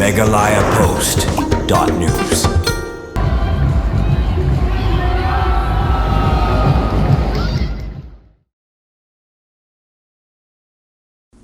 MeghalayaPost.news.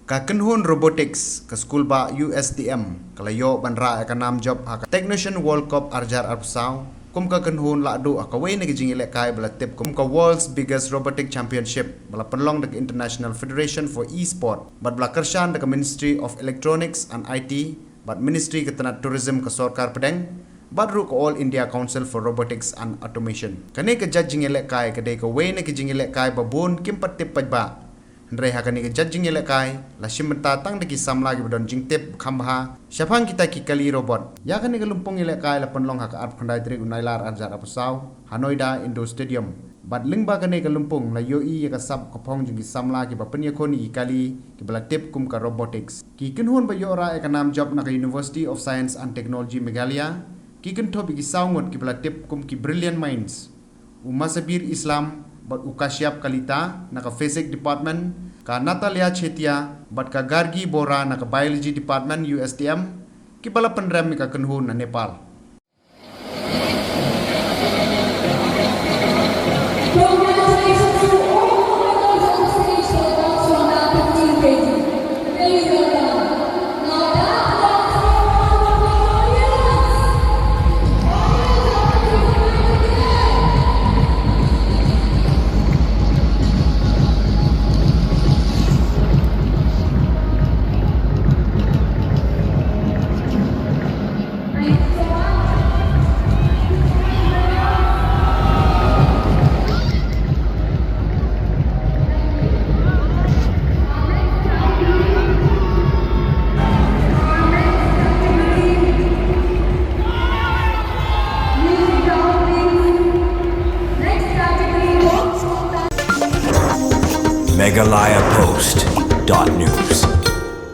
Kynhun Robotics ke Skulbah Ustm kalayo bandra akan nam job Technician World Cup arjar arpsau kum ka Kynhun Lahduh akaway na gijing ilekay balatip kum ka world's biggest robotic championship bala penlong dak International Federation for E-Sport bad bala kershan dak Ministry of Electronics and IT bad Ministry ke Tanat Tourism ke Sorkar Pedang bad ru ke All India Council for Robotics and Automation kane ke judging ilekay kadai ka way na gijing ilekay babun kim patip pajba Ndrai hakani ke judging ilekay la shimta tang de ki samla gi bodon jingtep khambha syapang kita ki kali robot ya kani ke lumpung ilekay la penlong hak art khandai tri unailar arjar apusau Hanoida Indo Stadium bad lingba kani ke lumpung la yoi ya ka sab kopong jingi samla ki bapenya khoni ki kali ki balatip kum ka robotics ki Kynhun ba yora e kanam job na ka University of Science and Technology Meghalaya ki kentho bi ki saungot ki balatip kum ki brilliant minds umasabir Islam bat ukasyap kalita naka physics department ka Natalia Chetia bat ka Gargi Bora naka biology department USTM ki bala penrem ka Kynhun na Nepal. MeghalayaPost.news.